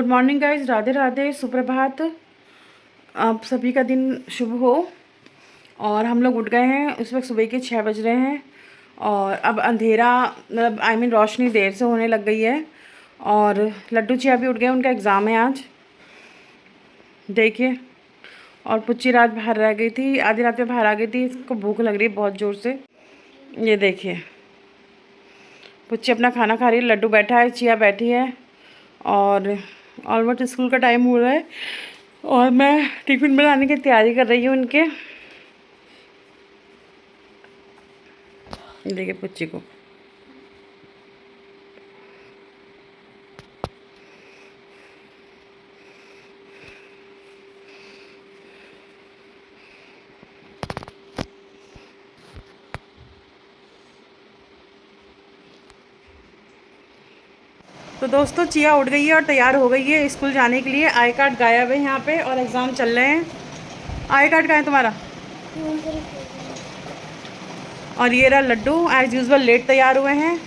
Good morning guys, Radhe Radhe, सुप्रभात। आप सभी का दिन शुभ हो। और हम लोग उठ गए हैं, उस वक्त सुबह के 6 बज रहे हैं और अब अंधेरा मतलब रोशनी देर से होने लग गई है। और लड्डू चिया भी उठ गए, उनका एग्ज़ाम है आज, देखिए। और पुच्ची रात बाहर रह गई थी, आधी रात में बाहर आ गई थी, इसको भूख लग रही है बहुत ज़ोर से। ये देखिए, पुच्ची अपना खाना खा रही है, लड्डू बैठा है, चिया बैठी है और ऑलमोस्ट स्कूल का टाइम हो रहा है और मैं टिफ़िन बनाने की तैयारी कर रही हूँ उनके। देखिए पुच्ची को, तो दोस्तों चिया उठ गई है और तैयार हो गई है स्कूल जाने के लिए। आई कार्ड गायब है यहाँ पे और एग्ज़ाम चल रहे हैं। आई कार्ड कहाँ है तुम्हारा? और ये रहा लड्डू, एज यूजुअल लेट तैयार हुए हैं।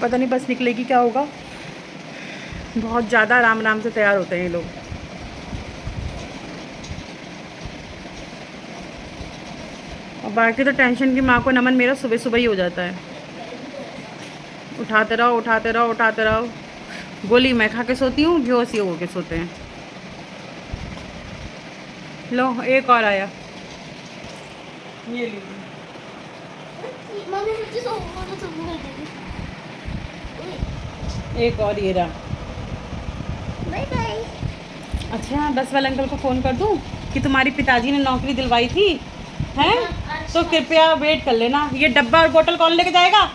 पता नहीं बस निकलेगी क्या होगा, बहुत ज़्यादा आराम आराम से तैयार होते हैं ये लोग। और बाकी तो टेंशन की माँ को नमन मेरा सुबह सुबह ही हो जाता है। उठाते रहो उठाते रहो उठाते रहो। गोली मैं खा के सोती हूँ, बेहोश ये हो के सोते हैं। लो एक और आया, ये लीजिए। एक और ये रहा। Bye bye. अच्छा, बस वाले अंकल को फ़ोन कर दूँ कि तुम्हारी पिताजी ने नौकरी दिलवाई थी हैं, तो कृपया वेट कर लेना। ये डब्बा और बोतल कौन लेके जाएगा?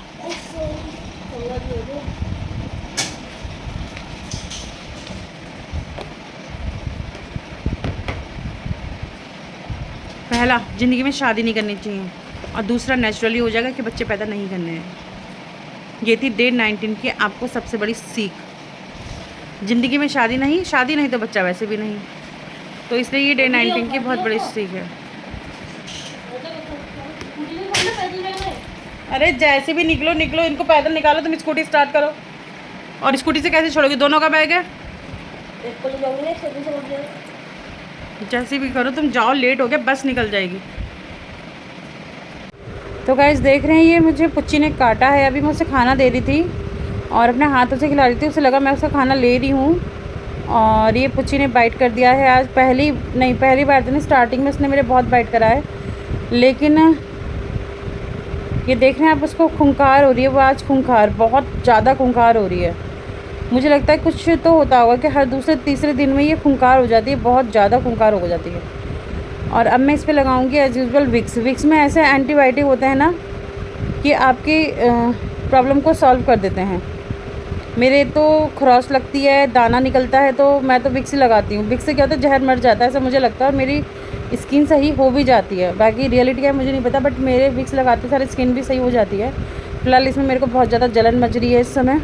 पहला, ज़िंदगी में शादी नहीं करनी चाहिए और दूसरा नेचुरली हो जाएगा कि बच्चे पैदा नहीं करने हैं। ये थी डे 19 की आपको सबसे बड़ी सीख। ज़िंदगी में शादी नहीं तो बच्चा वैसे भी नहीं। तो इसलिए ये डे 19 की बहुत बड़ी सीख है। अरे जैसे भी निकलो निकलो, इनको पैदल निकालो, तुम स्कूटी स्टार्ट करो। और स्कूटी से कैसे छोड़ोगे? दोनों का बैग है, जैसे भी करो तुम जाओ, लेट हो गया, बस निकल जाएगी। तो गाइस देख रहे हैं, ये मुझे पुच्ची ने काटा है। अभी मैं उसे खाना दे रही थी और अपने हाथों से खिला रही थी, उसे लगा मैं उसका खाना ले रही हूँ और ये पुच्ची ने बाइट कर दिया है। आज पहली बार तो नहीं, स्टार्टिंग में उसने मेरे बहुत बाइट करा है, लेकिन ये देख रहे हैं आप, उसको खूंखार हो रही है। वो आज खूंखार, बहुत ज़्यादा खूंखार हो रही है। मुझे लगता है कुछ तो होता होगा कि हर दूसरे तीसरे दिन में ये खूंखार हो जाती है, बहुत ज़्यादा खूंखार हो जाती है। और अब मैं इस पर लगाऊंगी एज यूजुअल विक्स में ऐसे एंटीबायोटिक होते हैं ना कि आपकी प्रॉब्लम को सॉल्व कर देते हैं। मेरे तो खरोश लगती है, दाना निकलता है, तो मैं तो विक्स ही लगाती हूँ। विक्स से क्या होता है, जहर मर जाता है ऐसा मुझे लगता है और मेरी स्किन सही हो भी जाती है। बाकी रियलिटी क्या है मुझे नहीं पता, बट मेरे विक्स लगाते सारी स्किन भी सही हो जाती है। फिलहाल इसमें मेरे को बहुत ज़्यादा जलन मच रही है इस समय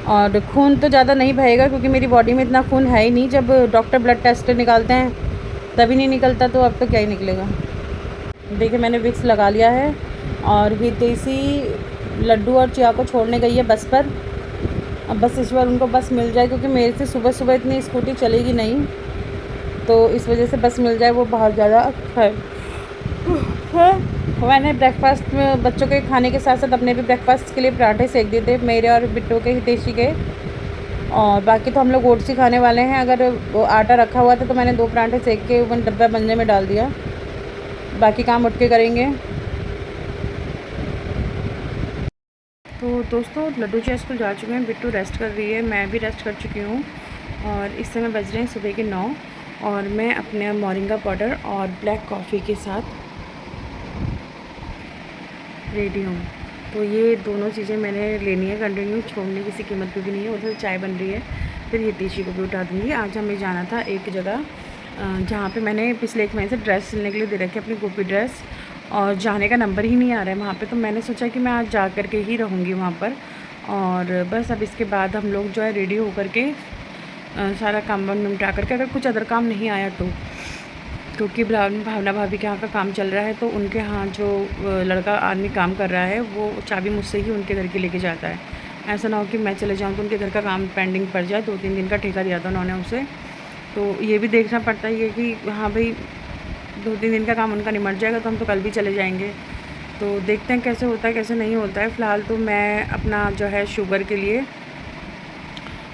और खून तो ज़्यादा नहीं बहेगा क्योंकि मेरी बॉडी में इतना खून है ही नहीं। जब डॉक्टर ब्लड टेस्ट निकालते हैं तभी नहीं निकलता, तो अब तो क्या ही निकलेगा। देखिए मैंने विक्स लगा लिया है और हितैषी लड्डू और चिया को छोड़ने गई है बस पर। अब बस इस बार उनको बस मिल जाए, क्योंकि मेरे से सुबह सुबह इतनी स्कूटी चलेगी नहीं, तो इस वजह से बस मिल जाए वो बहुत ज़्यादा अच्छा है। मैंने ब्रेकफास्ट में बच्चों के खाने के साथ साथ अपने भी ब्रेकफास्ट के लिए पराठे सेक दिए थे, मेरे और बिट्टू के, हितैषी के। और बाकी तो हम लोग ओट्स ही खाने वाले हैं। अगर वो आटा रखा हुआ था तो मैंने 2 पराठे सेक के वन डब्बा बनने में डाल दिया। बाकी काम उठ के करेंगे। तो दोस्तों लड्डू चिया स्कूल जा चुके हैं, बिट्टू रेस्ट कर रही है, मैं भी रेस्ट कर चुकी हूँ और इस समय बज रहे हैं सुबह के 9 और मैं अपने मोरिंगा पाउडर और ब्लैक कॉफ़ी के साथ रेडी हूँ। तो ये दोनों चीज़ें मैंने लेनी है कंटिन्यू, छोड़ने की किसी कीमत पे भी नहीं है। उधर चाय बन रही है, फिर हितैषी को भी उठा दूँगी। आज हमें जाना था एक जगह जहाँ पे मैंने पिछले 1 महीने से ड्रेस सिलने के लिए दे रखी है, अपनी गोपी ड्रेस, और जाने का नंबर ही नहीं आ रहा है वहाँ पे। तो मैंने सोचा कि मैं आज जा कर के ही रहूँगी वहाँ पर। और बस अब इसके बाद हम लोग जो है रेडी होकर के सारा काम वाम निपटा करके, अगर कुछ अदर काम नहीं आया तो, क्योंकि भावना भाभी के यहाँ का काम चल रहा है, तो उनके यहाँ जो लड़का आदमी काम कर रहा है वो चाबी मुझसे ही उनके घर की लेके जाता है। ऐसा ना हो कि मैं चले जाऊँ तो उनके घर का काम पेंडिंग पड़ जाए। 2-3 दिन का ठेका दिया था उन्होंने उसे, तो ये भी देखना पड़ता है कि हाँ भाई 2-3 दिन का काम उनका निमट जाएगा तो हम तो कल भी चले जाएंगे। तो देखते हैं कैसे होता है कैसे नहीं होता है। फ़िलहाल तो मैं अपना जो है शुगर के लिए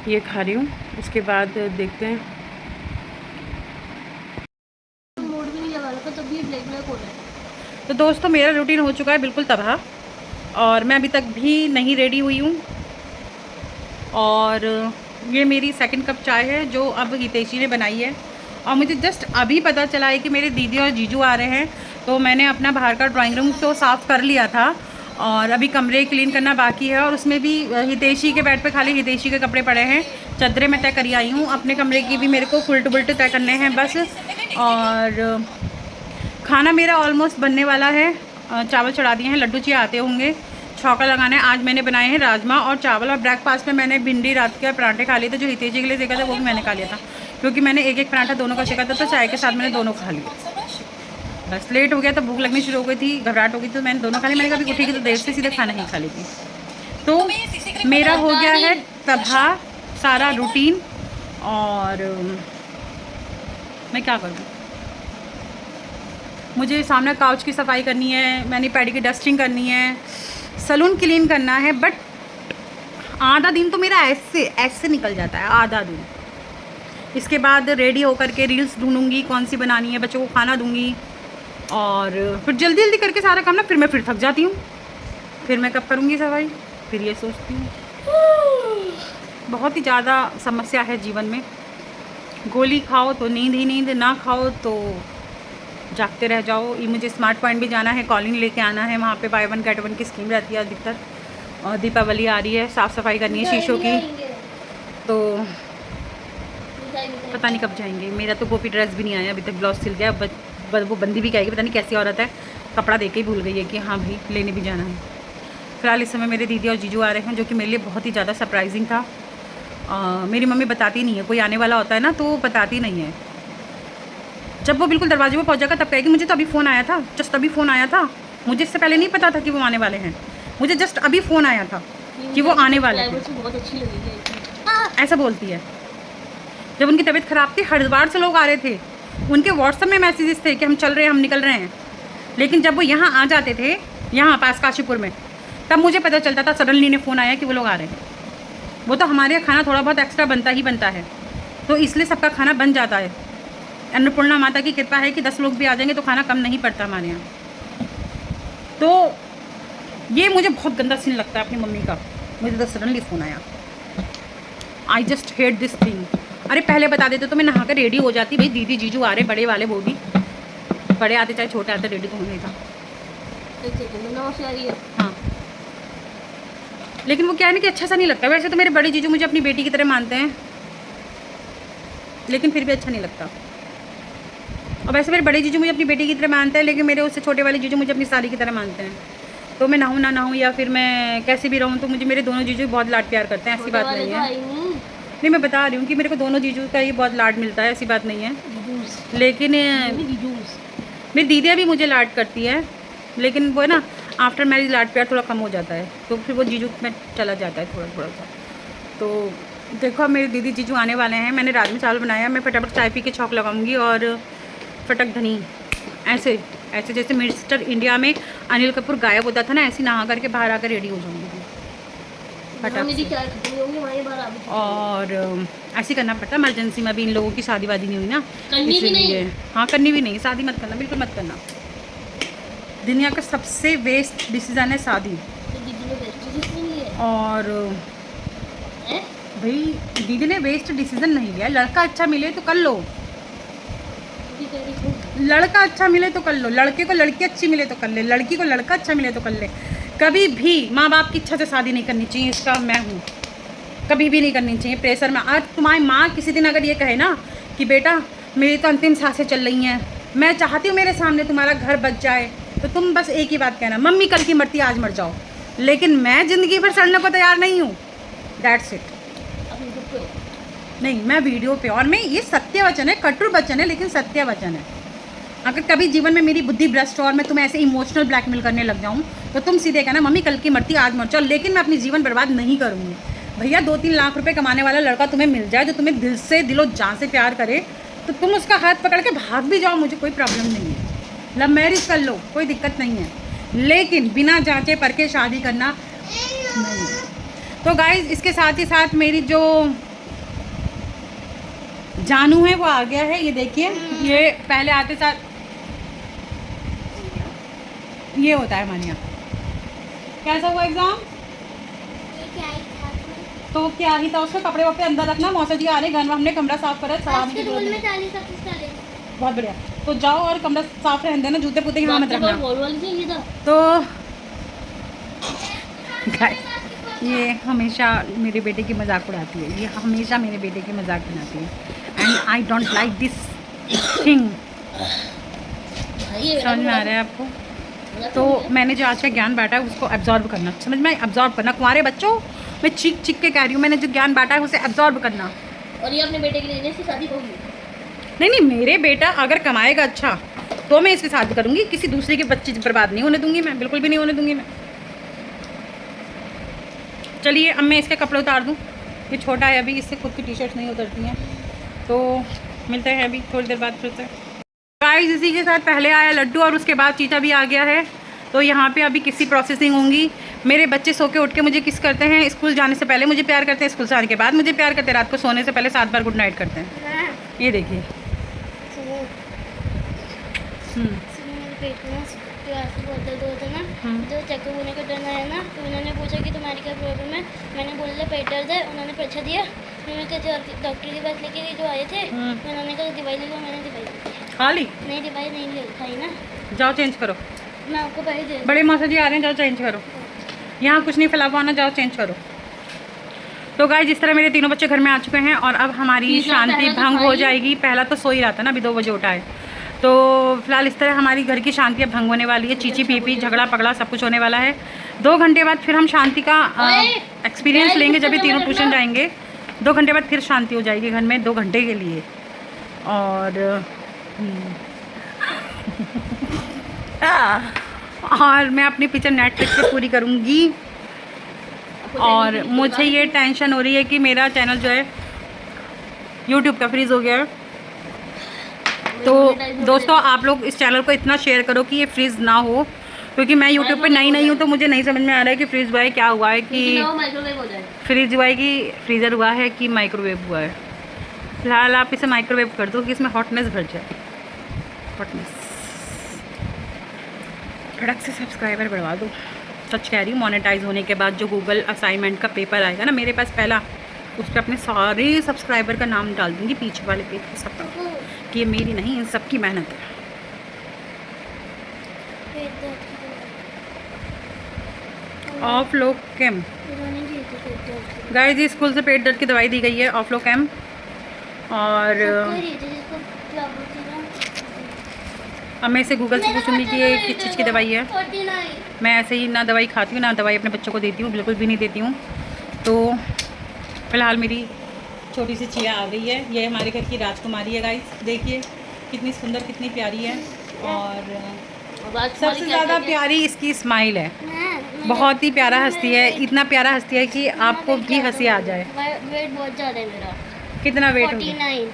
ये खा रही हूँ, उसके बाद देखते हैं। मोड भी नहीं लगा रखा तब भी ब्लैक ब्लैक हो रहा है। तो दोस्तों मेरा रूटीन हो चुका है बिल्कुल तबाह, और मैं अभी तक भी नहीं रेडी हुई हूँ। और ये मेरी सेकंड कप चाय है जो अब हितेशी ने बनाई है, और मुझे जस्ट अभी पता चला है कि मेरे दीदी और जीजू आ रहे हैं। तो मैंने अपना बाहर का ड्राइंग रूम तो साफ़ कर लिया था, और अभी कमरे क्लीन करना बाकी है। और उसमें भी हितेशी के बेड पे खाली हितेशी के कपड़े पड़े हैं, चादरें मैं तय करी आई हूँ। अपने कमरे की भी मेरे को उल्ट बुल्ट तय करने हैं बस। और खाना मेरा ऑलमोस्ट बनने वाला है। चावल चढ़ा दिए हैं, लड्डू जी आते होंगे, छौका लगाना है। आज मैंने बनाए हैं राजमा और चावल, और ब्रेकफास्ट में मैंने भिंडी रात के पराठे खा लिए थे। जो हितेशी के लिए देखा था वो भी मैंने खा लिया था, क्योंकि मैंने एक पराठा दोनों का सेका था, तो चाय के साथ मैंने दोनों खा लिए। बस लेट हो गया तो भूख लगनी शुरू हो गई थी, घबराहट हो गई, तो मैंने दोनों खा ली। मैंने कभी उठी की तो देर से सीधे खाना ही खा ली थी। तो मेरा हो गया है तबाह सारा रूटीन, और मैं क्या करूँ। मुझे सामने काउच की सफाई करनी है, मैंने पैडी की डस्टिंग करनी है, सैलून क्लीन करना है। बट आधा दिन तो मेरा ऐसे निकल जाता है, आधा दिन। इसके बाद रेडी होकर के रील्स ढूंढूंगी कौन सी बनानी है, बच्चों को खाना दूंगी, और फिर जल्दी जल्दी करके सारा काम ना, फिर मैं फिर थक जाती हूँ। फिर मैं कब करूँगी सफाई, फिर ये सोचती हूँ। बहुत ही ज़्यादा समस्या है जीवन में। गोली खाओ तो नींद ही नींद, ना खाओ तो जागते रह जाओ। ये मुझे स्मार्ट पॉइंट भी जाना है, कॉलिंग लेके आना है, वहाँ पे बाय 1 गेट 1 की स्कीम रहती है अधिकतर। और दीपावली आ रही है, साफ़ सफाई करनी है शीशों की, तो पता नहीं कब जाएंगे। मेरा तो गोपी ड्रेस भी नहीं आया अभी तक, ब्लाउज सिल गया, वो बंदी भी कहेगी पता नहीं कैसी औरत है, कपड़ा दे के ही भूल गई है कि हाँ भाई लेने भी जाना है। फ़िलहाल इस समय मेरे दीदी और जीजू आ रहे हैं, जो कि मेरे लिए बहुत ही ज़्यादा सरप्राइजिंग था। मेरी मम्मी बताती नहीं है, कोई आने वाला होता है ना तो वो बताती नहीं है। जब वो बिल्कुल दरवाजे पे पहुंच जाएगा तब कहेगी मुझे तो अभी फ़ोन आया था, जस्ट अभी फ़ोन आया था, मुझे इससे पहले नहीं पता था कि वो आने वाले हैं, मुझे जस्ट अभी फ़ोन आया था कि वो आने वाले हैं। बहुत अच्छी लगेगी ऐसा बोलती है। जब उनकी तबीयत ख़राब थी, हरिद्वार से लोग आ रहे थे, उनके व्हाट्सएप में मैसेजेस थे कि हम चल रहे हैं, हम निकल रहे हैं। लेकिन जब वो यहाँ आ जाते थे, यहाँ पास काशीपुर में, तब मुझे पता चलता था सडनली ने फ़ोन आया कि वो लोग आ रहे हैं। वो तो हमारे यहाँ खाना थोड़ा बहुत एक्स्ट्रा बनता ही बनता है, तो इसलिए सबका खाना बन जाता है। अन्नपूर्णा माता की कृपा है कि 10 लोग भी आ जाएंगे तो खाना कम नहीं पड़ता हमारे यहाँ। तो ये मुझे बहुत गंदा सीन लगता है अपनी मम्मी का। मुझे तो सडनली फ़ोन आया, I just hate this thing. अरे पहले बता देते तो मैं नहा कर रेडी हो जाती। भाई दीदी जीजू आ रहे, बड़े वाले, वो भी बड़े आते चाहे छोटे आते, रेडी तो होना ही था। हाँ, लेकिन वो क्या है ना कि अच्छा सा नहीं लगता। वैसे तो मेरे बड़े जीजू मुझे अपनी बेटी की तरह मानते हैं, लेकिन फिर भी अच्छा नहीं लगता। और वैसे मेरे बड़े जीजू मुझे अपनी बेटी की तरह मानते हैं, लेकिन मेरे उससे छोटे वाले जीजू मुझे अपनी साली की तरह मानते हैं। तो मैं नहाऊँ ना नहाऊँ या फिर मैं कैसे भी रहूँ, तो मुझे मेरे दोनों जीजू बहुत लाड प्यार करते हैं। ऐसी बात नहीं है, नहीं मैं बता रही हूँ कि मेरे को दोनों जीजू का ही बहुत लाड मिलता है, ऐसी बात नहीं है। लेकिन मेरी दीदियाँ भी मुझे लाड करती है, लेकिन वो है ना आफ्टर मैरिज लाड प्यार थोड़ा कम हो जाता है, तो फिर वो जीजू में चला जाता है थोड़ा थोड़ा सा। तो देखो मेरे दीदी जीजू आने वाले हैं। मैंने राजमा चावल बनाया, मैं फटाफट चाय पी के छौंक लगाऊंगी, और फटक धनी ऐसे ऐसे जैसे मिस्टर इंडिया में अनिल कपूर गायब होता था ना, ऐसे नहा करके बाहर आकर रेडी हो जाऊंगी फटाफट। और ऐसे करना पड़ता है इमरजेंसी में। अभी इन लोगों की शादी वादी नहीं हुई ना, इसलिए। हाँ करनी भी नहीं, शादी मत करना, बिल्कुल मत करना। दुनिया का सबसे वेस्ट डिसीज़न है शादी। और भाई दीदी ने वेस्ट डिसीज़न नहीं लिया। लड़का अच्छा मिले तो कर लो, लड़का अच्छा मिले तो कर लो, लड़के को लड़की अच्छी मिले तो कर ले, लड़की को लड़का अच्छा मिले तो कर ले। कभी भी माँ बाप की इच्छा से शादी नहीं करनी चाहिए, इसका मैं हूँ। कभी भी नहीं करनी चाहिए प्रेशर में। आज तुम्हारी माँ किसी दिन अगर ये कहे ना कि बेटा मेरी तो अंतिम सांसें चल रही हैं, मैं चाहती हूँ मेरे सामने तुम्हारा घर बच जाए, तो तुम बस एक ही बात कहना, मम्मी कल की मरती आज मर जाओ, लेकिन मैं ज़िंदगी भर सड़ने को तैयार नहीं हूँ। That's it. नहीं, मैं वीडियो पे, और मैं ये सत्य वचन है, कटु वचन है लेकिन सत्य वचन है। अगर कभी जीवन में मेरी बुद्धि भ्रष्ट हो और मैं तुम्हें ऐसे इमोशनल ब्लैकमेल करने लग जाऊँ तो तुम सीधे कहना मम्मी कल की मरती आज मर जाओ, लेकिन मैं अपनी जीवन बर्बाद नहीं करूँगी। भैया 2-3 लाख रुपए कमाने वाला लड़का तुम्हें मिल जाए जो तुम्हें दिल से दिलो जान से प्यार करे तो तुम उसका हाथ पकड़ के भाग भी जाओ, मुझे कोई प्रॉब्लम नहीं है। लव मैरिज कर लो, कोई दिक्कत नहीं है, लेकिन बिना जांचे परखे शादी करना नहीं। तो गाइज इसके साथ ही साथ मेरी जो जानू है वो आ गया है। ये देखिए, ये पहले आते साथ ये होता है मानिया। कैसा हुआ एग्जाम? तो क्या ही था उसके कपड़े वपड़े अंदर रखना, मौसा जी आ रहे घर में, हमने कमरा साफ करा, सलाम की जरूरत नहीं। बहुत बढ़िया, तो जाओ और कमरा साफ रहने देना, जूते पूते यहाँ मत रखना। तो ये हमेशा मेरे बेटे की मजाक उड़ाती है, ये हमेशा मेरे बेटे की मजाक बनाती है and I don't like this thing. समझ में आ रहा है आपको? तो मैंने जो आज का ज्ञान बांटा है उसको एब्जॉर्ब करना, समझ में, एब्जॉर्ब करना। कुंवारे बच्चों, मैं चीख चीख के कह रही हूँ, मैंने जो ज्ञान बांटा है उसे एब्जॉर्ब करना। और ये अपने बेटे के लिए इसकी शादी होगी? नहीं, मेरे बेटा अगर कमाएगा अच्छा तो मैं इसकी शादी करूँगी, किसी दूसरे के बच्चे बर्बाद नहीं होने दूंगी मैं, बिल्कुल भी नहीं होने दूंगी मैं। चलिए अब मैं इसके कपड़े उतार दूँ, ये छोटा है अभी, इससे खुद की टी शर्ट नहीं उतरती हैं। तो मिलते हैं अभी थोड़ी देर बाद फिर से। गाइस इसी के साथ पहले आया लड्डू और उसके बाद चीता भी आ गया है। तो यहाँ पे अभी किसी प्रोसेसिंग होंगी। मेरे बच्चे सो के उठ के मुझे किस करते हैं, स्कूल जाने से पहले मुझे प्यार करते हैं, स्कूल से आने के बाद मुझे प्यार करते हैं, रात को सोने से पहले 7 बार गुड नाइट करते हैं। ये देखिए पेट में बहुत दर्द होता है ना, तो चेकअप होने का डर है ना, तो उन्होंने पूछा कि तुम्हारी क्या प्रॉब्लम है, मैंने बोला पेट दर्द है, उन्होंने पर्चा दिया, मैंने कहा डॉक्टर के पास लेके जो आए थे उन्होंने कहा दवाई ले लो, मैंने दवाई खा ली। नहीं दवाई नहीं ले खाई ना। जाओ चेंज करो, मैं आपको पैसे दे, बड़े मौसा जी आ रहे हैं, जाओ चेंज करो, यहाँ कुछ नहीं फैला हुआ ना, जाओ चेंज करो। तो गाइस जिस तरह मेरे तीनों बच्चे घर में आ चुके हैं और अब हमारी शांति भंग हो जाएगी। पहला तो सो ही रहा था ना, अभी 2 बजे उठा है, तो फिलहाल इस तरह हमारी घर की शांति अब भंग होने वाली है। चीची पीपी झगड़ा पगड़ा सब कुछ होने वाला है। 2 घंटे बाद फिर हम शांति का एक्सपीरियंस लेंगे, जब ये तीनों ट्यूशन जाएंगे 2 घंटे बाद फिर शांति हो जाएगी घर में 2 घंटे के लिए। और और मैं अपनी पिक्चर नेटफ्लिक्स पे पूरी करूँगी। और मुझे ये टेंशन हो रही है कि मेरा चैनल जो है यूट्यूब का फ्रीज़ हो गया है। तो दोस्तों आप लोग इस चैनल को इतना शेयर करो कि ये फ्रीज़ ना हो, क्योंकि मैं यूट्यूब पे नई हूँ, तो मुझे नहीं समझ में आ रहा है कि फ्रीज़ हुआ है, क्या हुआ है, कि फ्रीज हुआ है कि फ्रीज़र हुआ है कि माइक्रोवेव हुआ है। फिलहाल आप इसे माइक्रोवेव कर दो कि इसमें हॉटनेस भर जाए, हॉटनेस। फटक से सब्सक्राइबर बढ़वा दो, सच कह रही हूँ। मोनेटाइज होने के बाद जो गूगल असाइनमेंट का पेपर आएगा ना मेरे पास पहला, उस पर अपने सारे सब्सक्राइबर का नाम डाल दूँगी पीछे वाले पेज पे सब, कि ये मेरी नहीं, इन सबकी मेहनत है। ऑफ लो कैम गाइस, जी स्कूल से पेट दर्द की दवाई दी गई है, ऑफ लो कैम। और अब मैं इसे गूगल से पूछूंगी कि ये किस चीज़ की दवाई है। मैं ऐसे ही ना दवाई खाती हूँ ना दवाई अपने बच्चों को देती हूँ, बिल्कुल भी नहीं देती हूँ। तो फिलहाल मेरी छोटी सी चिया आ गई है, ये हमारे घर की राजकुमारी है गाइस, देखिए कितनी सुंदर कितनी प्यारी है। और सबसे ज़्यादा प्यारी इसकी स्माइल है, बहुत ही प्यारा हंसती है, इतना प्यारा हंसती है कि आपको भी हंसी आ जाए। वेट बहुत ज़्यादा है मेरा। कितना वेट है? 49।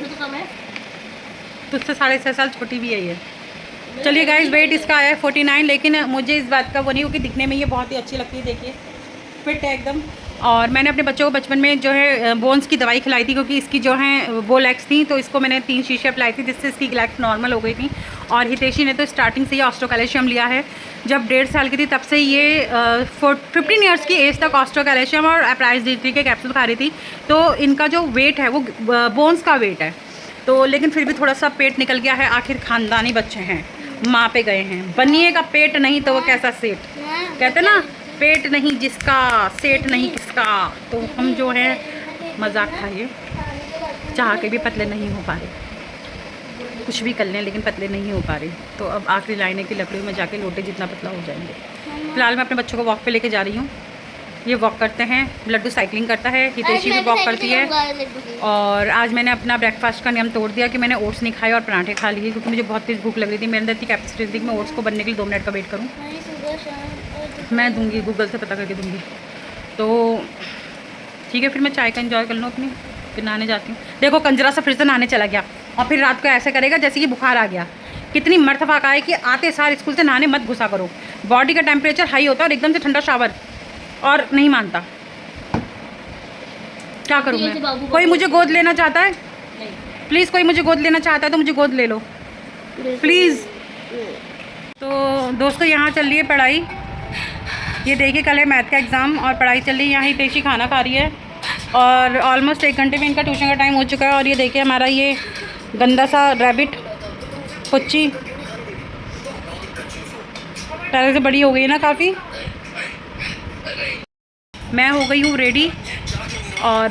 तो कम है, तुझसे 6.5 साल छोटी भी है ये। चलिए गाइस वेट इसका आया है 49, लेकिन मुझे इस बात का वो नहीं हो कि दिखने में ये बहुत ही अच्छी लगती है, देखिए फिट है एकदम। और मैंने अपने बच्चों को बचपन में जो है बोन्स की दवाई खिलाई थी, क्योंकि इसकी जो है वो लेग्स थी, तो इसको मैंने 3 शीशियाँ पिलाई थी, जिससे इसकी लेग्स नॉर्मल हो गई थी। और हितेशी ने तो स्टार्टिंग से ही ऑस्ट्रोकैल्शियम लिया है, जब 1.5 साल की थी तब से ये 15 ईयर्स की एज तक ऑस्ट्रोकैल्शियम और अप्राइज D3 के कैप्सूल खा रही थी। तो इनका जो वेट है वो बोन्स का वेट है, तो लेकिन फिर भी थोड़ा सा पेट निकल गया है। आखिर खानदानी बच्चे हैं, माँ पे गए हैं, बनिएगा पेट नहीं तो वो कैसा सेठ, कहते ना पेट नहीं जिसका सेठ नहीं किसका। तो हम जो है मजाक खाइए, चाह के भी पतले नहीं हो पा रहे, कुछ भी कर लें लेकिन पतले नहीं हो पा रहे। तो अब आखिरी लाइने की लकड़ी में जाके लोटे जितना पतला हो जाएंगे। फिलहाल मैं अपने बच्चों को वॉक पे लेके जा रही हूँ, ये वॉक करते हैं, लड्डू साइकिलिंग करता है, हितेशी भी वॉक करती है। और आज मैंने अपना ब्रेकफास्ट का नियम तोड़ दिया कि मैंने ओट्स नहीं खाए और पराठे खा लिए, क्योंकि मुझे बहुत तेज़ भूख लग रही थी। मेरे अंदर इतनी कैपेसिटी थी कि मैं ओट्स को बनने के लिए 2 मिनट का वेट करूँ। मैं दूँगी, गूगल से पता करके दूँगी। तो ठीक है, फिर मैं चाय का एंजॉय कर लूँ अपनी, फिर नहाने जाती हूँ। देखो कंजरा सा फिर से नहाने चला गया और फिर रात को ऐसे करेगा जैसे कि बुखार आ गया। कितनी मर्तफा का है कि आते सार स्कूल से नहाने मत घुसा करो। बॉडी का टेम्परेचर हाई होता है और एकदम से ठंडा शावर, और नहीं मानता। क्या करूँ मैं? कोई मुझे गोद लेना चाहता है? प्लीज़, कोई मुझे गोद लेना चाहता है तो मुझे गोद ले लो प्लीज़। तो दोस्तों यहाँ चल रही है पढ़ाई। ये देखिए कल है मैथ का एग्ज़ाम और पढ़ाई चल रही है। यहाँ ही पेशी खाना खा रही है और ऑलमोस्ट 1 घंटे में इनका ट्यूशन का टाइम हो चुका है। और ये देखिए हमारा ये गंदा सा रैबिट पुच्ची पहले से बड़ी हो गई है ना काफ़ी। मैं हो गई हूँ रेडी। और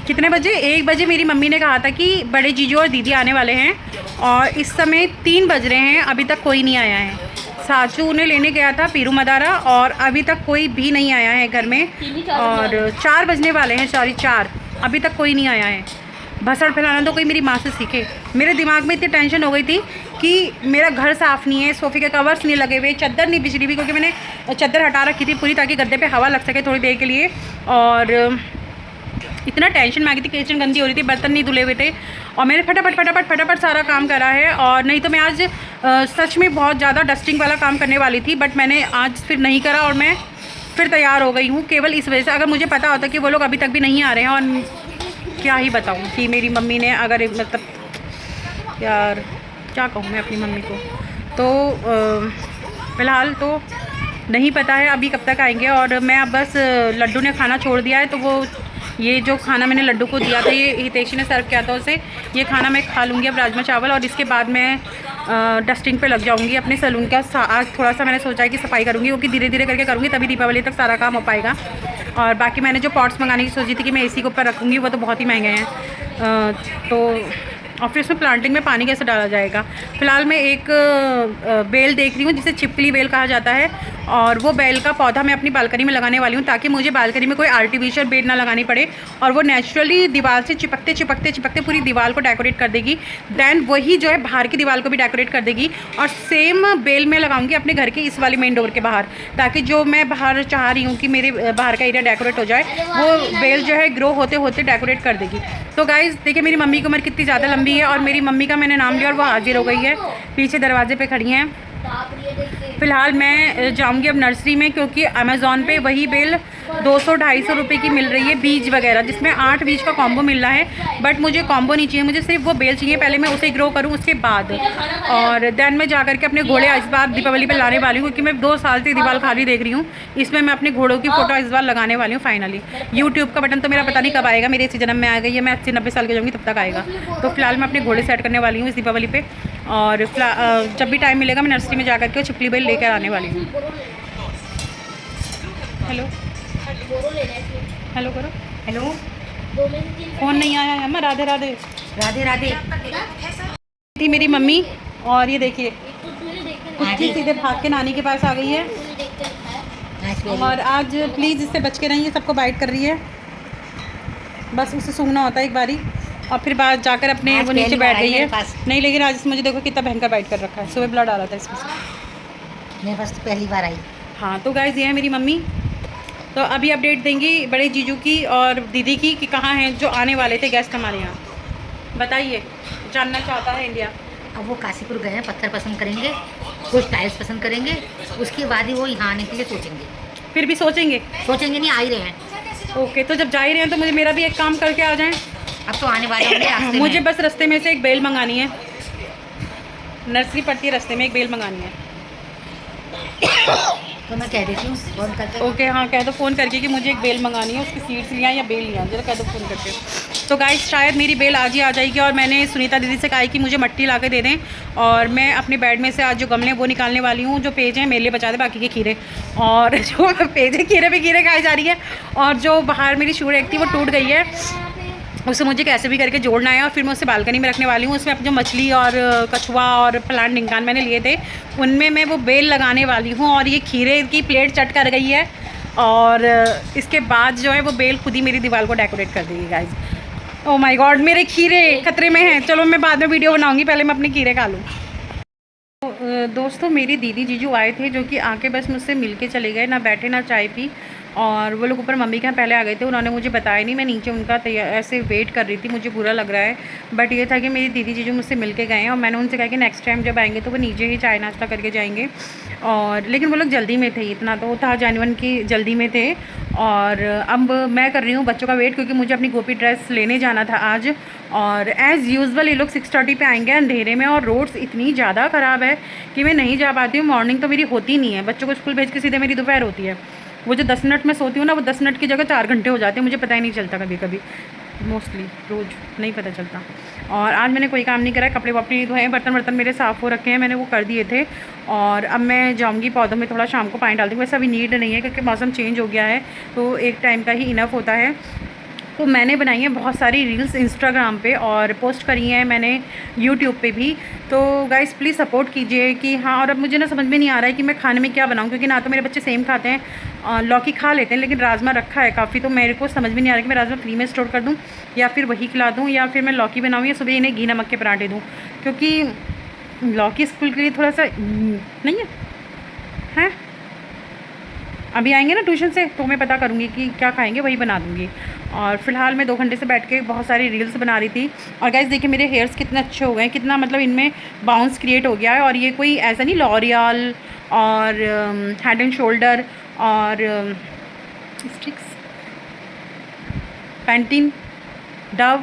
कितने बजे? 1 बजे मेरी मम्मी ने कहा था कि बड़े जीजू और दीदी आने वाले हैं और इस समय 3 बज रहे हैं, अभी तक कोई नहीं आया है। साचू उन्हें लेने गया था पीरू मदारा और अभी तक कोई भी नहीं आया है घर में। और 4 बजने वाले हैं, सॉरी 4, अभी तक कोई नहीं आया है। भसड़ फैलाना तो कोई मेरी माँ से सीखे। मेरे दिमाग में इतनी टेंशन हो गई थी कि मेरा घर साफ़ नहीं है, सोफ़े के कवर्स नहीं लगे हुए, चादर नहीं बिछड़ी हुई, क्योंकि मैंने चादर हटा रखी थी पूरी ताकि गद्दे पे हवा लग सके थोड़ी देर के लिए। और इतना टेंशन में आ गई थी, किचन गंदी हो रही थी, बर्तन नहीं धुले हुए थे और मैंने फटाफट सारा काम करा है। और नहीं तो मैं आज सच में बहुत ज़्यादा डस्टिंग वाला काम करने वाली थी, बट मैंने आज फिर नहीं करा और मैं फिर तैयार हो गई हूँ केवल इस वजह से। अगर मुझे पता होता कि वो लोग अभी तक भी नहीं आ रहे हैं, और क्या ही बताऊँ कि मेरी मम्मी ने अगर मतलब यार क्या कहूँ मैं अपनी मम्मी को। तो फ़िलहाल तो नहीं पता है अभी कब तक आएंगे। और मैं अब बस लड्डू ने खाना छोड़ दिया है, तो वो ये जो खाना मैंने लड्डू को दिया था, ये हितेशी ने सर्व किया था उसे, ये खाना मैं खा लूँगी अब, राजमा चावल। और इसके बाद मैं डस्टिंग पे लग जाऊँगी अपने सैलून का। आज थोड़ा सा मैंने सोचा है कि सफाई करूँगी, क्योंकि धीरे धीरे करके करूँगी तभी दीपावली तक सारा काम हो पाएगा। और बाकी मैंने जो पॉट्स मंगाने की सोची थी कि मैं एसी के ऊपर रखूँगी, वो तो बहुत ही महंगे हैं। तो और फिर उसमें प्लांटिंग में पानी कैसे डाला जाएगा। फ़िलहाल मैं एक बेल देख रही हूँ जिसे छिपकली बेल कहा जाता है, और वो बेल का पौधा मैं अपनी बालकनी में लगाने वाली हूँ, ताकि मुझे बालकनी में कोई आर्टिफिशियल बेल ना लगानी पड़े और वो नेचुरली दीवार से चिपकते पूरी दीवार को डेकोरेट कर देगी। दैन वही जो है बाहर की दीवार को भी डेकोरेट कर देगी। और सेम बेल मैं लगाऊंगी अपने घर के इस वाली मेन डोर के बाहर, ताकि जो मैं बाहर चाह रही हूँ कि मेरे बाहर का एरिया डेकोरेट हो जाए, वो बेल जो है ग्रो होते होते डेकोरेट कर देगी। तो गाइज़ देखिए मेरी मम्मी की उम्र कितनी ज़्यादा लंबी है, और मेरी मम्मी का मैंने नाम लिया और वो हाजिर हो गई है, पीछे दरवाजे पे खड़ी हैं। फ़िलहाल मैं जाऊंगी अब नर्सरी में, क्योंकि अमेज़ॉन पे वही बेल 200-250 रुपये की मिल रही है, बीज वगैरह, जिसमें 8 बीज का कॉम्बो मिल रहा है। बट मुझे कॉम्बो नहीं चाहिए, मुझे सिर्फ वो बेल चाहिए। पहले मैं उसे ग्रो करूँ उसके बाद, और दैन मैं जा करके अपने घोड़े इस बार दीपावली पे लाने वाली हूँ, क्योंकि मैं 2 साल से दीवार खाली देख रही हूँ। इसमें मैं अपने घोड़ों की फ़ोटो इस बार लगाने वाली हूँ फाइनली। यूट्यूब का बटन तो मेरा पता नहीं कब आएगा, मेरे इसी जन्म में आ गई है, मैं 80-90 साल की जाऊँगी तब तक आएगा। तो फिलहाल मैं अपने घोड़े सेट करने वाली हूँ इस दीपावली पे, और जब भी टाइम मिलेगा मैं नर्सरी में जा करके वो छिपकली बेल लेकर आने वाली हूँ। हेलो हेलो करो, हेलो। फ़ोन नहीं आया है अम्मा। राधे राधे राधे राधे। थी मेरी मम्मी, और ये देखिए कुत्ती सीधे भाग के नानी के पास आ गई है। और आज प्लीज़ इससे बच के रहिए, सबको बाइट कर रही है, बस उसे सूंघना होता है एक बारी, और फिर बाद जाकर अपने वो नीचे बैठ गई है। नहीं, लेकिन आज मुझे देखो कितना भयंकर बाइट कर रखा है, सुबह ब्लड आ रहा था इसमें से। मेरे पास तो पहली बार आई। हाँ तो गाइस ये है मेरी मम्मी। तो अभी अपडेट देंगी बड़े जीजू की और दीदी की कि कहाँ हैं जो आने वाले थे गेस्ट हमारे यहाँ। बताइए, जानना चाहता है इंडिया। अब वो काशीपुर गए हैं, पत्थर पसंद करेंगे, कुछ टाइल्स पसंद करेंगे, उसके बाद ही वो यहाँ आने के लिए सोचेंगे। फिर भी सोचेंगे नहीं, आ ही रहे हैं। ओके, तो जब जा ही रहे हैं तो मुझे मेरा भी एक काम करके आ जाएं। अब तो आने वाले होंगे रास्ते मुझे में। बस रास्ते में से एक बेल मंगानी है, नर्सरी पड़ती है रास्ते में, एक बेल मंगानी है। तो मैं कह देती हूँ फ़ोन करके। ओके हाँ, कह दो फ़ोन करके कि मुझे एक बेल मंगानी है, उसकी सीड्स लिया या बेल लिया, जरा कह दो फ़ोन करके। तो गाइस शायद मेरी बेल आज ही आ जाएगी, और मैंने सुनीता दीदी से कहा है कि मुझे मट्टी ला के दे दें, और मैं अपने बेड में से आज जो गमले वो निकालने वाली हूँ। जो पेज हैं मेरे लिए बचा दे, बाकी के खीरे, और जो पेज है खीरे पे खीरे खाई जा रही है। और जो बाहर मेरी शू रैक थी वो टूट गई है, उसे मुझे कैसे भी करके जोड़ना है, और फिर मैं उसे बालकनी में रखने वाली हूँ। उसमें अपनी जो मछली और कछुआ और प्लांट निकान मैंने लिए थे, उनमें मैं वो बेल लगाने वाली हूँ। और ये खीरे की प्लेट चट कर गई है, और इसके बाद जो है वो बेल खुद ही मेरी दीवार को डेकोरेट कर देगी गाइज। ओह माय गॉड, मेरे खीरे खतरे में हैं। चलो मैं बाद में वीडियो बनाऊंगी, पहले मैं अपने खीरे खा लूँ। दोस्तों मेरी दीदी जीजू आए थे जो कि आके बस मुझसे मिल के चले गए, ना बैठे ना चाय पी। और वो लोग ऊपर मम्मी के यहाँ पहले आ गए थे, उन्होंने मुझे बताया नहीं, मैं नीचे उनका ऐसे वेट कर रही थी, मुझे बुरा लग रहा है। बट ये था कि मेरी दीदी जीजू मुझसे मिल के गए हैं और मैंने उनसे कहा कि नेक्स्ट टाइम जब आएंगे तो वो नीचे ही चाय नाश्ता करके जाएंगे। और लेकिन वो लोग जल्दी में थे, इतना तो था जेन्युइन की जल्दी में थे। और अब मैं कर रही हूँ बच्चों का वेट, क्योंकि मुझे अपनी गोपी ड्रेस लेने जाना था आज। और एज़ यूजुअल ये लोग 6:30 पे आएंगे अंधेरे में, और रोड्स इतनी ज़्यादा ख़राब है कि मैं नहीं जा पाती हूँ। मॉर्निंग तो मेरी होती नहीं है, बच्चों को स्कूल भेज के सीधे मेरी दोपहर होती है। वो जो 10 मिनट में सोती हूँ ना, वो 10 मिनट की जगह 4 घंटे हो जाते हैं, मुझे पता ही नहीं चलता कभी कभी, मोस्टली रोज़ नहीं पता चलता। और आज मैंने कोई काम नहीं करा है, कपड़े वपड़े नहीं धोए, बर्तन मेरे साफ़ हो रखे हैं, मैंने वो कर दिए थे। और अब मैं जाऊँगी पौधों में थोड़ा शाम को पानी डाल दूँगी। वैसे अभी नीड नहीं है क्योंकि मौसम चेंज हो गया है, तो एक टाइम का ही इनफ होता है। तो मैंने बनाई है बहुत सारी रील्स इंस्टाग्राम पे और पोस्ट करी हैं मैंने यूट्यूब पे भी। तो गाइस प्लीज़ सपोर्ट कीजिए कि हाँ। और अब मुझे ना समझ में नहीं आ रहा है कि मैं खाने में क्या बनाऊँ, क्योंकि ना तो मेरे बच्चे सेम खाते हैं, लौकी खा लेते हैं, लेकिन राजमा रखा है काफ़ी, तो मेरे को समझ में नहीं आ रहा कि मैं राजमा फ्री में स्टोर कर दूँ या फिर वही खिला दूँ, या फिर मैं लौकी बनाऊँ या सुबह इन्हें घी नमक के पराठे दूँ, क्योंकि लौकी स्कूल के लिए थोड़ा सा नहीं है। अभी आएंगे ना ट्यूशन से तो मैं पता करूँगी कि क्या खाएंगे, वही बना दूँगी। और फिलहाल मैं 2 घंटे से बैठ के बहुत सारी रील्स बना रही थी। और गाइस देखिए मेरे हेयर्स कितने अच्छे हो गए हैं, कितना मतलब इनमें बाउंस क्रिएट हो गया है। और ये कोई ऐसा नहीं लॉरियल और हेड एंड शोल्डर और स्टिक्स, पैंटीन, डव,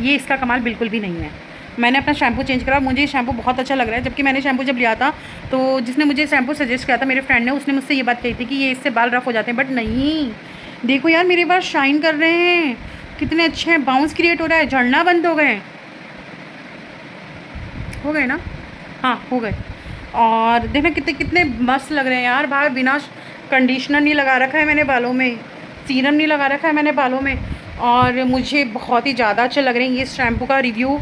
ये इसका कमाल बिल्कुल भी नहीं है। मैंने अपना शैम्पू चेंज करा, मुझे ये शैम्पू बहुत अच्छा लग रहा है। जबकि मैंने शैम्पू जब लिया था तो जिसने मुझे शैम्पू सजेस्ट किया था मेरे फ्रेंड ने, उसने मुझसे ये बात कही थी कि ये इससे बाल रफ हो जाते हैं, बट नहीं। देखो यार मेरे बाल शाइन कर रहे हैं, कितने अच्छे हैं, बाउंस क्रिएट हो रहा है, झड़ना बंद हो गए ना, हाँ हो गए। और देखना कितने मस्त लग रहे हैं यार बाल। बिना कंडीशनर नहीं लगा रखा है मैंने बालों में, सीरम नहीं लगा रखा है मैंने बालों में, और मुझे बहुत ही ज़्यादा अच्छे लग रहे हैं। ये शैम्पू का रिव्यू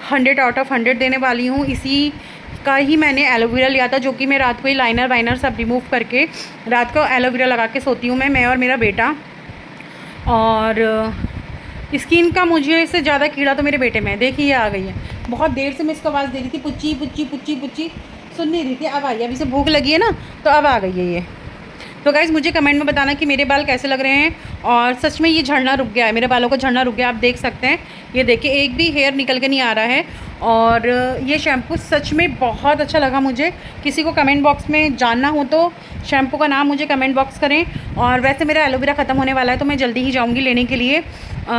100 आउट ऑफ 100 देने वाली हूँ। इसी का ही मैंने एलोवेरा लिया था, जो कि मैं रात को ही लाइनर वाइनर सब रिमूव करके रात को एलोवेरा लगा के सोती हूँ मैं और मेरा बेटा। और स्किन का मुझे इससे ज़्यादा कीड़ा तो मेरे बेटे में है। देखिए ये आ गई है, बहुत देर से मैं इसको आवाज़ दे रही थी, पुच्ची पुच्ची पुच्ची पुच्ची, सुन नहीं रही थी, अब आई। अभी से भूख लगी है ना तो अब आ गई है ये। तो गाइज़ मुझे कमेंट में बताना कि मेरे बाल कैसे लग रहे हैं। और सच में ये झड़ना रुक गया है, मेरे बालों को झड़ना रुक गया, आप देख सकते हैं। ये देखिए एक भी हेयर निकल के नहीं आ रहा है। और ये शैम्पू सच में बहुत अच्छा लगा मुझे। किसी को कमेंट बॉक्स में जानना हो तो शैम्पू का नाम मुझे कमेंट बॉक्स करें। और वैसे मेरा एलोवेरा ख़त्म होने वाला है तो मैं जल्दी ही जाऊँगी लेने के लिए।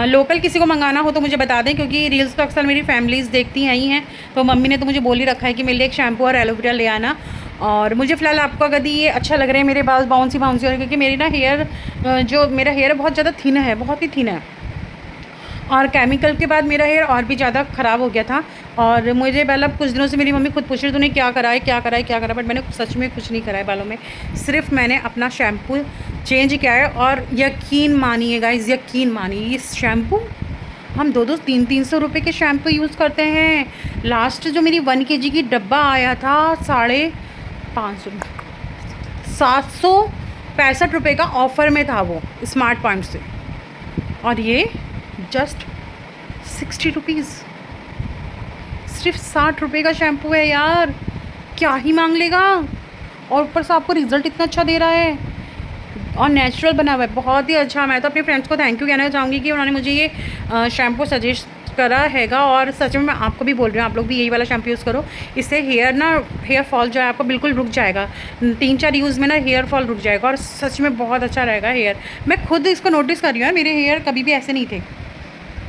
लोकल किसी को मंगाना हो तो मुझे बता दें, क्योंकि रील्स तो अक्सर मेरी फैमिलीज़ देखती हैं ही हैं। तो मम्मी ने तो मुझे बोल ही रखा है कि मेरे लिए एक शैम्पू और एलोवेरा ले आना। और मुझे फ़िलहाल आपको अगर ये अच्छा लग रहा है, मेरे बाल बाउंसी हो रहे हैं, क्योंकि मेरी ना हेयर जो मेरा हेयर बहुत ज़्यादा थिन है, बहुत ही थिन है। और केमिकल के बाद मेरा हेयर और भी ज़्यादा ख़राब हो गया था। और मुझे मतलब कुछ दिनों से मेरी मम्मी खुद पूछ रही तूने क्या करा है, बट मैंने सच में कुछ नहीं करा है बालों में। सिर्फ मैंने अपना शैम्पू चेंज किया है। और यकीन मानिए गाइज़, यकीन मानिए, ये शैम्पू हम 200 300 रुपये के शैम्पू यूज़ करते हैं। लास्ट जो मेरी 1 kg की डब्बा आया था 765 रुपये का ऑफ़र में था वो स्मार्ट पॉइंट से। और ये जस्ट 60 रुपीज़, सिर्फ 60 रुपये का शैम्पू है यार, क्या ही मांग लेगा। और ऊपर से आपको रिज़ल्ट इतना अच्छा दे रहा है और नेचुरल बना हुआ है, बहुत ही अच्छा। मैं तो अपने फ्रेंड्स को थैंक यू कहना चाहूँगी कि उन्होंने मुझे ये शैम्पू सजेस्ट करा हैगा। और सच में मैं आपको भी बोल रही हूँ, आप लोग भी यही वाला शैम्पू यूज़ करो। इससे हेयर फॉल जो है आपको बिल्कुल रुक जाएगा। 3-4 यूज़ में ना हेयर फॉल रुक जाएगा और सच में बहुत अच्छा रहेगा हेयर। मैं खुद इसको नोटिस कर रही हूँ, मेरे हेयर कभी भी ऐसे नहीं थे।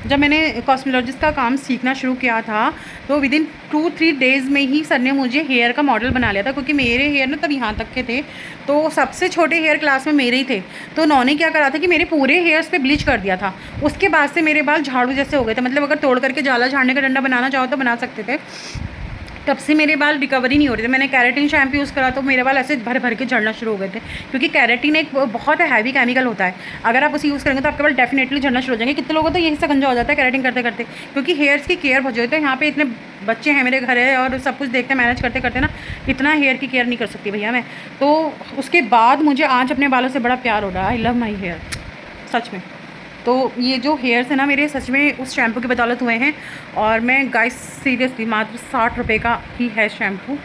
जब मैंने कॉस्मेटोलॉजिस्ट का काम सीखना शुरू किया था तो विदिन 2-3 डेज़ में ही सर ने मुझे हेयर का मॉडल बना लिया था, क्योंकि मेरे हेयर ना तब यहाँ तक के थे, तो सबसे छोटे हेयर क्लास में मेरे ही थे। तो उन्होंने क्या करा था कि मेरे पूरे हेयर्स पे ब्लीच कर दिया था। उसके बाद से मेरे बाल झाड़ू जैसे हो गए थे, मतलब अगर तोड़ करके जाला झाड़ने का डंडा बनाना चाहो तो बना सकते थे। तब से मेरे बाल रिकवरी नहीं हो रहे थे। मैंने कैरेटिन शैम्पू यूज़ करा तो मेरे बाल ऐसे भर भर के झड़ना शुरू हो गए थे, क्योंकि कैरेटिन एक बहुत हैवी केमिकल होता है। अगर आप उसे यूज़ करेंगे तो आपके बाल डेफिनेटली झड़ना शुरू हो जाएंगे। कितने लोगों को तो यही से गंजा हो जाता है कैरेटिन करते करते, क्योंकि हेयर्स की केयर बहुत होती है। यहाँ पे इतने बच्चे हैं मेरे घर है और सब कुछ देखते मैनेज करते करते ना, इतना हेयर की केयर नहीं कर सकती भैया मैं। तो उसके बाद मुझे आज अपने बालों से बड़ा प्यार हो रहा है। आई लव माई हेयर सच में। तो ये जो हेयर्स है ना मेरे, सच में उस शैम्पू की बदौलत हुए हैं। और मैं गाइस सीरियसली मात्र 60 रुपये का ही है शैम्पू,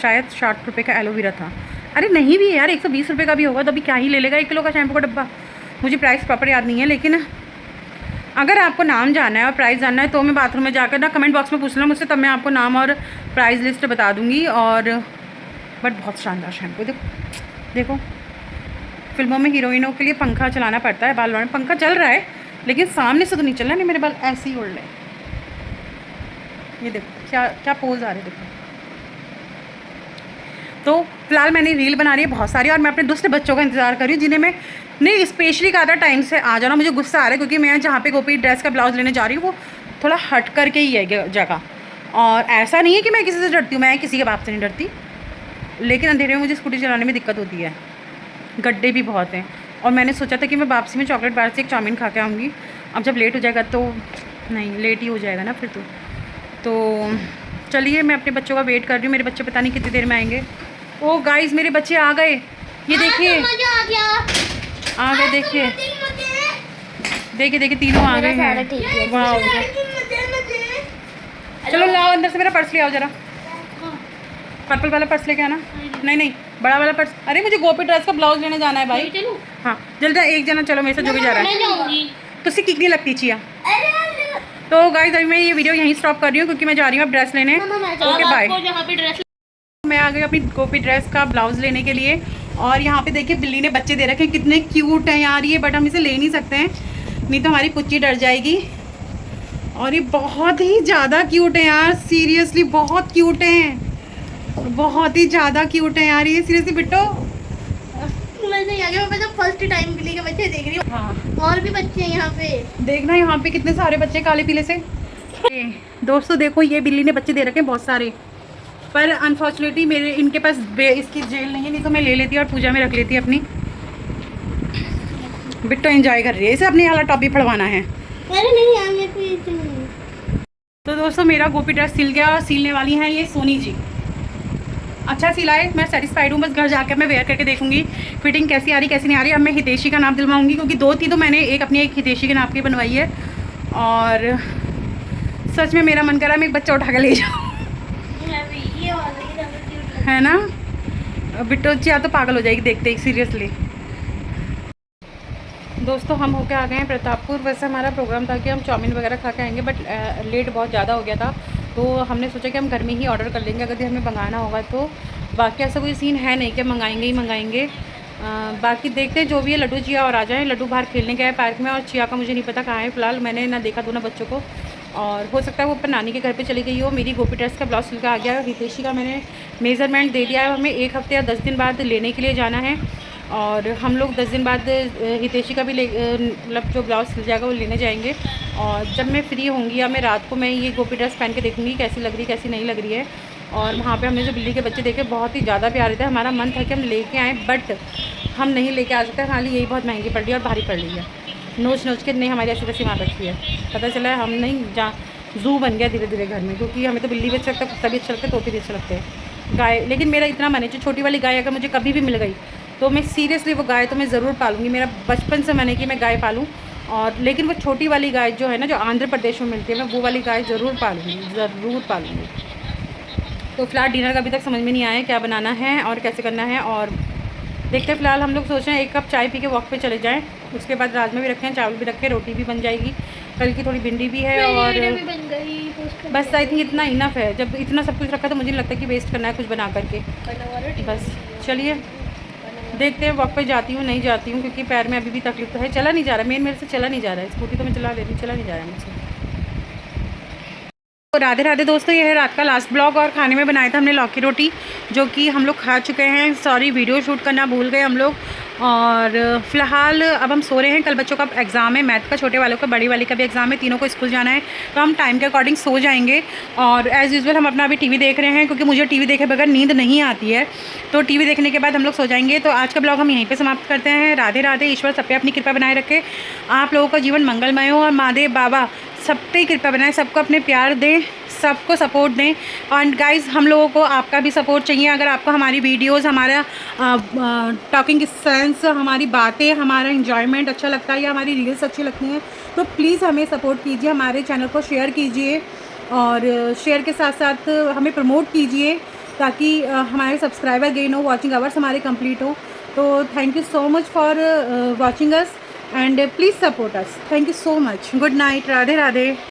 शायद 60 रुपये का एलोवेरा था। अरे नहीं भी यार, 120 रुपये का भी होगा तो अभी क्या ही ले लेगा 1 किलो का शैम्पू का डब्बा। मुझे प्राइस प्रॉपर याद नहीं है, लेकिन अगर आपको नाम जानना है और प्राइस जानना है तो मैं बाथरूम में जाकर ना कमेंट बॉक्स में पूछ लेना मुझसे, तब मैं आपको नाम और प्राइस लिस्ट बता दूँगी। और बट बहुत शानदार शैम्पू, देखो फिल्मों में हीरोइनों के लिए पंखा चलाना पड़ता है, बाल में पंखा चल रहा है लेकिन सामने से तो नहीं चल रहा। नहीं, मेरे बाल ऐसे ही उड़ रहे हैं। ये देखो क्या क्या पोज आ रहे हैं, देखो। तो फिलहाल मैंने रील बना रही है बहुत सारी, और मैं अपने दूसरे बच्चों का इंतज़ार कर रही हूँ जिन्हें मैं नहीं स्पेशली कहा था टाइम से आ जाना। मुझे गुस्सा आ रहा है क्योंकि मैं जहाँ पे गोपी ड्रेस का ब्लाउज़ लेने जा रही हूँ वो थोड़ा हट करके ही है जगह। और ऐसा नहीं है कि मैं किसी से डरती हूँ, मैं किसी के बाप से नहीं डरती, लेकिन अंधेरे में मुझे स्कूटी चलाने में दिक्कत होती है, गड्ढे भी बहुत हैं। और मैंने सोचा था कि मैं वापसी में चॉकलेट बार से एक चाउमीन खा के आऊँगी। अब जब लेट हो जाएगा तो नहीं, लेट ही हो जाएगा ना फिर तो चलिए मैं अपने बच्चों का वेट कर रही हूँ। मेरे बच्चे पता नहीं कितनी देर में आएंगे। ओ गाइस मेरे बच्चे आ गए, ये देखिए आ गए, देखिए देखिए देखिए तीनों आ गए हैं। वाह, चलो लाओ अंदर से मेरा पर्स ले आओ जरा, पर्पल वाला पर्स लेके आना। नहीं नहीं, बड़ा वाला पर्स। अरे मुझे गोपी ड्रेस का ब्लाउज लेने जाना है भाई। हाँ जल्दी, एक जना चलो मेरे साथ जो भी जा रहा है। तो उससे किक नहीं लगती चिया। तो गाइस अभी मैं ये वीडियो यहीं स्टॉप कर रही हूँ क्योंकि मैं जा रही हूँ अब ड्रेस लेने। Okay bye. मैं आ गई अपनी गोपी ड्रेस का ब्लाउज लेने के लिए, और यहाँ पे देखिए बिल्ली ने बच्चे दे रखे हैं, कितने क्यूट हैं यार ये, बट हम इसे ले नहीं सकते हैं नहीं तो हमारी पुच्ची डर जाएगी। और ये बहुत ही ज़्यादा क्यूट है यार, सीरियसली बहुत क्यूट हैं, बहुत ही ज़्यादा क्यूट है यार ये, सीरियसली बिट्टो। मैं तो फर्स्ट टाइम बिल्ली के बच्चे देख रही हूँ। हाँ और भी बच्चे हैं यहाँ पे, देखना यहाँ पे कितने सारे बच्चे काले पीले से। दोस्तों देखो ये बिल्ली ने बच्चे दे रखे हैं बहुत सारे, पर अनफॉर्चुनेटली मेरे इनके पास इसकी जेल नहीं है, नहीं तो मैं ले लेती और पूजा में रख लेती अपनी। बिट्टो एंजॉय कर रही है, इसे अपनी वाला टॉप भी फड़वाना है। अरे नहीं यार मेरे को ये नहीं। तो दोस्तों मेरा गोपी ड्रेस सिल गया, और सिलने वाली हैं ये सोनी जी। अच्छा सिलाए, मैं सेटिस्फाइड हूँ। बस घर जाकर मैं वेयर करके देखूंगी फिटिंग कैसी आ रही कैसी नहीं आ रही। अब मैं हितेशी का नाप दिलवाऊंगी क्योंकि 2 थी तो मैंने अपनी एक हितेशी के नाप की बनवाई है। और सच में मेरा मन कर रहा है मैं एक बच्चा उठा के ले जाऊँ, है ना। बिट्टो चिया तो पागल हो जाएगी देखते ही, सीरियसली। दोस्तों हम होके आ गए हैं प्रतापपुर। वैसे हमारा प्रोग्राम था कि हम चाउमीन वगैरह खा के आएंगे, बट लेट बहुत ज़्यादा हो गया था तो हमने सोचा कि हम घर में ही ऑर्डर कर लेंगे अगर हमें मंगाना होगा तो। बाकी ऐसा कोई सीन है नहीं कि मंगाएंगे ही मंगाएंगे। बाकी देखते हैं जो भी है, लड्डू चिया और आ जाएँ। लड्डू बाहर खेलने गया है पार्क में, और चिया का मुझे नहीं पता कहाँ है फिलहाल, मैंने ना देखा दोनों बच्चों को। और हो सकता है वो अपने नानी के घर पे चली गई हो। मेरी गोपी ड्रेस का ब्लाउज सिल के आ गया है, हितेशी का मैंने मेज़रमेंट दे दिया है। हमें 1 हफ्ते या 10 दिन बाद लेने के लिए जाना है, और हम लोग 10 दिन बाद हितेशी का भी मतलब जो ब्लाउज सिल जाएगा वो लेने जाएंगे। और जब मैं फ्री होंगी या मैं रात को मैं ये गोपी ड्रेस पहन के देखूँगी कैसी लग रही है कैसी नहीं लग रही है। और वहाँ पे हमने जो बिल्ली के बच्चे देखे बहुत ही ज़्यादा प्यारे थे। हमारा मन था कि हम लेके आएँ, बट हम नहीं लेके आ सकते, खाली यही बहुत महंगी पड़ रही है और भारी पड़ रही है। नोच नोच के नहीं हमारी ऐसी तैसी मार रखी है। पता चला है हम नहीं ज़ू बन गया धीरे धीरे घर में, क्योंकि हमें तो बिल्ली भी अच्छा लगता है, कुत्ता भी अच्छा लगता है, तोते भी अच्छे लगते हैं, गाय। लेकिन मेरा इतना मन है जो छोटी वाली गाय अगर मुझे कभी भी मिल गई तो मैं सीरियसली वो गाय तो मैं ज़रूर पालूंगी। मेरा बचपन से मन है कि मैं गाय पालूँ, और लेकिन वो छोटी वाली गाय जो है ना जो आंध्र प्रदेश में मिलती है, मैं वो वाली गाय ज़रूर पालूंगी। तो फिलहाल डिनर का अभी तक समझ में नहीं आया क्या बनाना है और कैसे करना है, और देखते हैं। फिलहाल हम लोग सोच रहे हैं 1 कप चाय पी के वॉक पे चले जाएं, उसके बाद राजमा भी रखे हैं, चावल भी रखे, रोटी भी बन जाएगी, कल की थोड़ी भिंडी भी है, और बस आई थिंक इतना इनफ है। जब इतना सब कुछ रखा तो मुझे नहीं लगता कि वेस्ट करना है कुछ बना करके। बस चलिए देखते हैं, वॉक पे जाती हूँ नहीं जाती हूँ, क्योंकि पैर में अभी भी तकलीफ तो है, चला नहीं जा रहा, मेरे से चला नहीं जा रहा है। स्कूटी तो मैं चला लेती, चला नहीं जा रहा है मुझसे। तो राधे राधे दोस्तों, ये है रात का लास्ट ब्लॉग, और खाने में बनाया था हमने लौकी रोटी जो कि हम लोग खा चुके हैं। सॉरी वीडियो शूट करना भूल गए हम लोग, और फ़िलहाल अब हम सो रहे हैं। कल बच्चों का एग्ज़ाम है, मैथ का, छोटे वालों का, बड़ी वाली का भी एग्ज़ाम है, तीनों को स्कूल जाना है, तो हम टाइम के अकॉर्डिंग सो जाएंगे। और एज़ यूजुअल हम अपना अभी टीवी देख रहे हैं, क्योंकि मुझे टीवी देखे बगैर नींद नहीं आती है, तो टीवी देखने के बाद हम लोग सो जाएंगे। तो आज का ब्लॉग हम यहीं पर समाप्त करते हैं। राधे राधे। ईश्वर सब पे अपनी कृपा बनाए रखे, आप लोगों का जीवन मंगलमय हो, और महादेव बाबा सब पे कृपा बनाए, सबको अपने प्यार दें, सबको सपोर्ट दें। एंड गाइस, हम लोगों को आपका भी सपोर्ट चाहिए। अगर आपको हमारी वीडियोस, हमारा टॉकिंग सेंस, हमारी बातें, हमारा एंजॉयमेंट अच्छा लगता है, या हमारी रील्स अच्छी लगती हैं, तो प्लीज़ हमें सपोर्ट कीजिए, हमारे चैनल को शेयर कीजिए, और शेयर के साथ साथ हमें प्रमोट कीजिए, ताकि हमारे सब्सक्राइबर गेन हो, वॉचिंग आवर्स हमारे कंप्लीट हो। तो thank you so much for watching us, and please support us. Thank you so much. Good night. Radhe Radhe.